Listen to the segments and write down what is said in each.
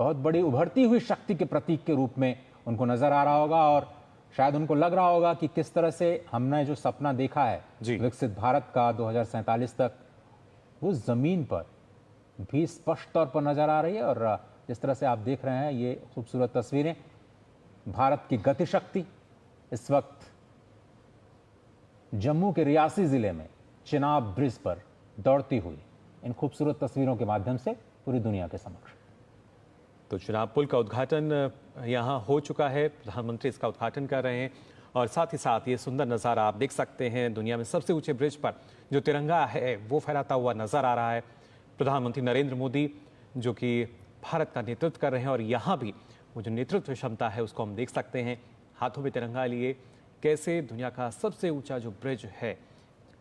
बहुत बड़ी उभरती हुई शक्ति के प्रतीक के रूप में उनको नजर आ रहा होगा और शायद उनको लग रहा होगा कि किस तरह से हमने जो सपना देखा है विकसित भारत का 2047 तक, वो जमीन पर भी स्पष्ट तौर पर नजर आ रही है। और जिस तरह से आप देख रहे हैं ये खूबसूरत तस्वीरें, भारत की गति शक्ति इस वक्त जम्मू के रियासी जिले में चिनाब ब्रिज पर दौड़ती हुई इन खूबसूरत तस्वीरों के माध्यम से पूरी दुनिया के समक्ष। तो चिनाब पुल का उद्घाटन यहाँ हो चुका है, प्रधानमंत्री इसका उद्घाटन कर रहे हैं और साथ ही साथ ये सुंदर नज़ारा आप देख सकते हैं। दुनिया में सबसे ऊंचे ब्रिज पर जो तिरंगा है वो फहराता हुआ नजर आ रहा है। प्रधानमंत्री नरेंद्र मोदी जो कि भारत का नेतृत्व कर रहे हैं और यहाँ भी वो जो नेतृत्व क्षमता है उसको हम देख सकते हैं। हाथों में तिरंगा लिए कैसे दुनिया का सबसे ऊंचा जो ब्रिज है,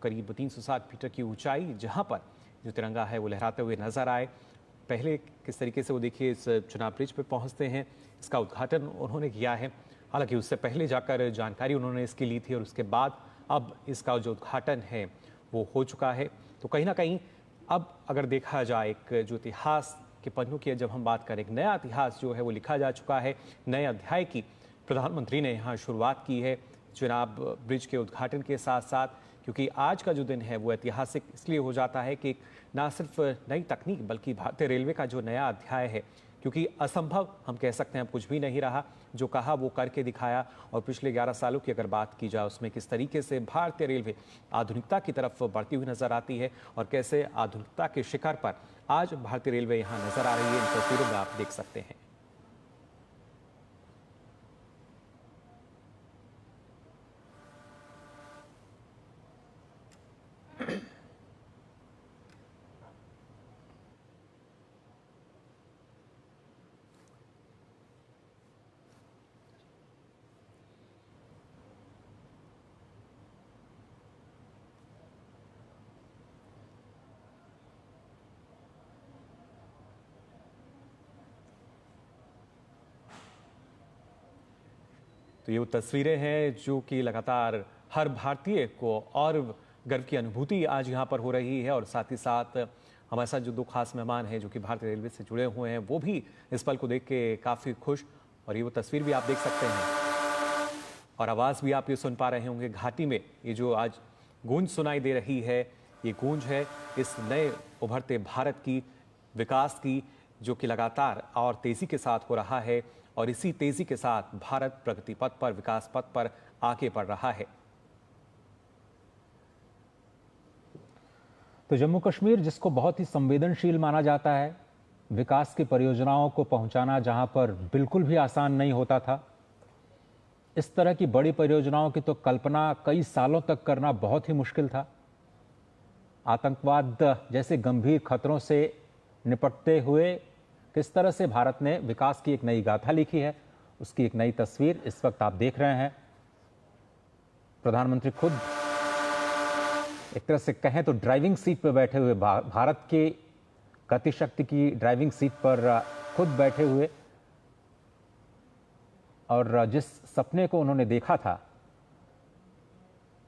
करीब 360 मीटर की ऊंचाई, जहाँ पर जो तिरंगा है वो लहराते हुए नजर आए। पहले किस तरीके से वो देखिए इस चिनाब ब्रिज पे पहुंचते हैं, इसका उद्घाटन उन्होंने किया है। हालांकि उससे पहले जाकर जानकारी उन्होंने इसकी ली थी और उसके बाद अब इसका जो उद्घाटन है वो हो चुका है। तो कहीं ना कहीं अब अगर देखा जाए एक जो इतिहास के पन्नों की जब हम बात करें, एक नया इतिहास जो है वो लिखा जा चुका है। नए अध्याय की प्रधानमंत्री ने यहाँ शुरुआत की है चिनाब ब्रिज के उद्घाटन के साथ साथ, क्योंकि आज का जो दिन है वो ऐतिहासिक इसलिए हो जाता है कि ना सिर्फ नई तकनीक बल्कि भारतीय रेलवे का जो नया अध्याय है, क्योंकि असंभव हम कह सकते हैं अब कुछ भी नहीं रहा, जो कहा वो करके दिखाया। और पिछले 11 सालों की अगर बात की जाए उसमें किस तरीके से भारतीय रेलवे आधुनिकता की तरफ बढ़ती हुई नजर आती है और कैसे आधुनिकता के शिखर पर आज भारतीय रेलवे यहाँ नजर आ रही है, इन तस्वीरों में आप देख सकते हैं। तो ये वो तस्वीरें हैं जो कि लगातार हर भारतीय को और गर्व की अनुभूति आज यहाँ पर हो रही है। और साथ ही साथ हमारे साथ जो दो खास मेहमान हैं जो कि भारतीय रेलवे से जुड़े हुए हैं वो भी इस पल को देख के काफ़ी खुश। और ये वो तस्वीर भी आप देख सकते हैं और आवाज़ भी आप ये सुन पा रहे होंगे। घाटी में ये जो आज गूंज सुनाई दे रही है, ये गूंज है इस नए उभरते भारत की, विकास की, जो कि लगातार और तेज़ी के साथ हो रहा है। और इसी तेजी के साथ भारत प्रगति पथ पर, विकास पथ पर आगे बढ़ रहा है। तो जम्मू कश्मीर जिसको बहुत ही संवेदनशील माना जाता है, विकास की परियोजनाओं को पहुंचाना जहां पर बिल्कुल भी आसान नहीं होता था, इस तरह की बड़ी परियोजनाओं की तो कल्पना कई सालों तक करना बहुत ही मुश्किल था। आतंकवाद जैसे गंभीर खतरों से निपटते हुए किस तरह से भारत ने विकास की एक नई गाथा लिखी है, उसकी एक नई तस्वीर इस वक्त आप देख रहे हैं। प्रधानमंत्री खुद एक तरह से कहें तो ड्राइविंग सीट पर बैठे हुए, भारत के गति शक्ति की ड्राइविंग सीट पर खुद बैठे हुए, और जिस सपने को उन्होंने देखा था,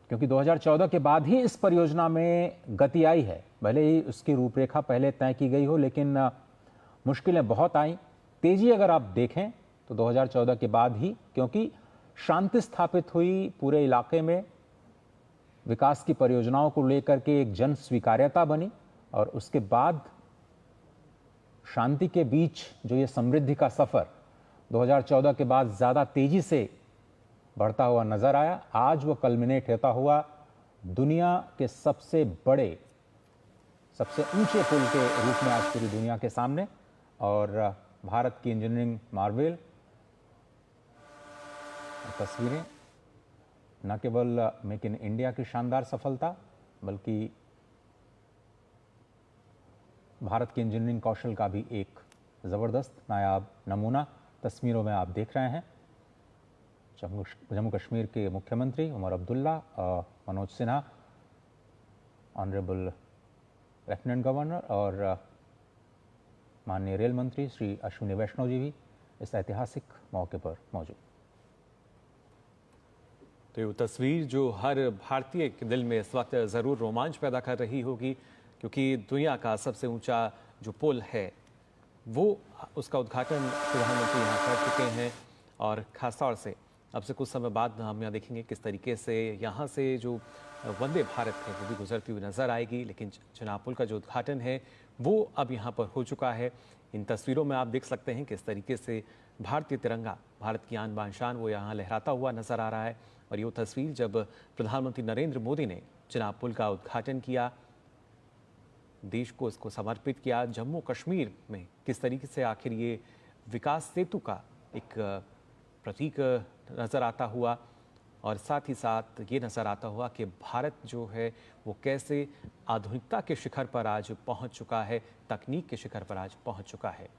क्योंकि 2014 के बाद ही इस परियोजना में गति आई है, भले ही उसकी रूपरेखा पहले तय की गई हो, लेकिन मुश्किलें बहुत आई। तेजी अगर आप देखें तो 2014 के बाद ही, क्योंकि शांति स्थापित हुई पूरे इलाके में, विकास की परियोजनाओं को लेकर के एक जन स्वीकार्यता बनी और उसके बाद शांति के बीच जो ये समृद्धि का सफर 2014 के बाद ज्यादा तेजी से बढ़ता हुआ नजर आया। आज वो कल्मिनेट होता हुआ दुनिया के सबसे बड़े, सबसे ऊंचे पुल के रूप में आज पूरी दुनिया के सामने। और भारत की इंजीनियरिंग मार्वेल तस्वीरें न केवल मेक इन इंडिया की शानदार सफलता, बल्कि भारत के इंजीनियरिंग कौशल का भी एक ज़बरदस्त नायाब नमूना तस्वीरों में आप देख रहे हैं। जम्मू कश्मीर के मुख्यमंत्री Omar Abdullah, Manoj Sinha, honourable lieutenant governor और माननीय रेल मंत्री श्री अश्विनी वैष्णव जी भी इस ऐतिहासिक मौके पर मौजूद। तो ये तस्वीर जो हर भारतीय के दिल में इस वक्त ज़रूर रोमांच पैदा कर रही होगी, क्योंकि दुनिया का सबसे ऊंचा जो पुल है वो उसका उद्घाटन प्रधानमंत्री यहाँ कर चुके हैं। और ख़ासतौर से अब से कुछ समय बाद हम यहाँ देखेंगे किस तरीके से यहाँ से जो वंदे भारत है वो भी गुजरती हुई नज़र आएगी। लेकिन चिनाब पुल का जो उद्घाटन है वो अब यहाँ पर हो चुका है। इन तस्वीरों में आप देख सकते हैं किस तरीके से भारतीय तिरंगा, भारत की आन बान शान, वो यहाँ लहराता हुआ नज़र आ रहा है। और ये तस्वीर जब प्रधानमंत्री नरेंद्र मोदी ने चिनाब पुल का उद्घाटन किया, देश को इसको समर्पित किया, जम्मू कश्मीर में किस तरीके से आखिर ये विकास सेतु का एक प्रतीक नज़र आता हुआ, और साथ ही साथ ये नज़र आता हुआ कि भारत जो है वो कैसे आधुनिकता के शिखर पर आज पहुंच चुका है, तकनीक के शिखर पर आज पहुंच चुका है।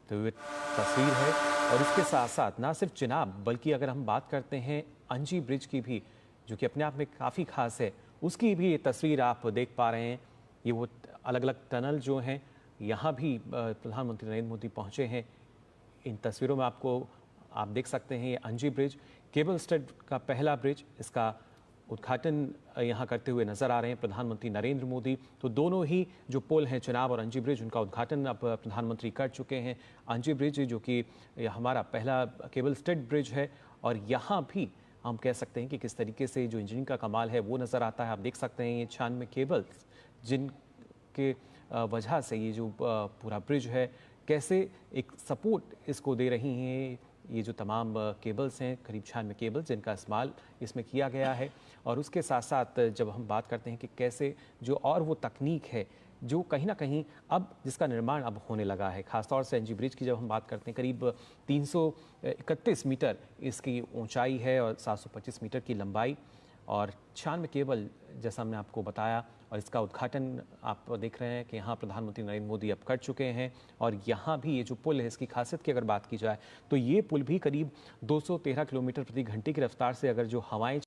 तो ये तस्वीर है। और इसके साथ साथ ना सिर्फ चिनाब, बल्कि अगर हम बात करते हैं अंजी ब्रिज की भी, जो कि अपने आप में काफ़ी खास है, उसकी भी ये तस्वीर आप देख पा रहे हैं। ये वो अलग अलग टनल जो हैं, यहाँ भी प्रधानमंत्री नरेंद्र मोदी पहुँचे हैं। इन तस्वीरों में आप देख सकते हैं ये अंजी ब्रिज, केबल स्टड का पहला ब्रिज, इसका उद्घाटन यहाँ करते हुए नजर आ रहे हैं प्रधानमंत्री नरेंद्र मोदी। तो दोनों ही जो पुल हैं, चिनाब और अंजी ब्रिज, उनका उद्घाटन अब प्रधानमंत्री कर चुके हैं। अंजी ब्रिज जो कि हमारा पहला केबल स्टड ब्रिज है, और यहाँ भी हम कह सकते हैं कि किस तरीके से जो इंजीनियरिंग का कमाल है वो नज़र आता है। आप देख सकते हैं ये 96 केबल्स जिनके वजह से ये जो पूरा ब्रिज है कैसे एक सपोर्ट इसको दे रही हैं। ये जो तमाम केबल्स हैं, करीब 96 केबल्स जिनका इस्तेमाल इसमें किया गया है। और उसके साथ साथ जब हम बात करते हैं कि कैसे जो और वो तकनीक है जो कहीं ना कहीं अब जिसका निर्माण अब होने लगा है, खासतौर से अंजी ब्रिज की जब हम बात करते हैं, करीब 331 मीटर इसकी ऊंचाई है और 725 मीटर की लंबाई, और 96 केबल जैसा हमने आपको बताया। और इसका उद्घाटन आप देख रहे हैं कि यहाँ प्रधानमंत्री नरेंद्र मोदी अब कर चुके हैं। और यहाँ भी ये जो पुल है, इसकी खासियत की अगर बात की जाए तो ये पुल भी करीब 213 किलोमीटर प्रति घंटे की रफ्तार से अगर जो हवाएं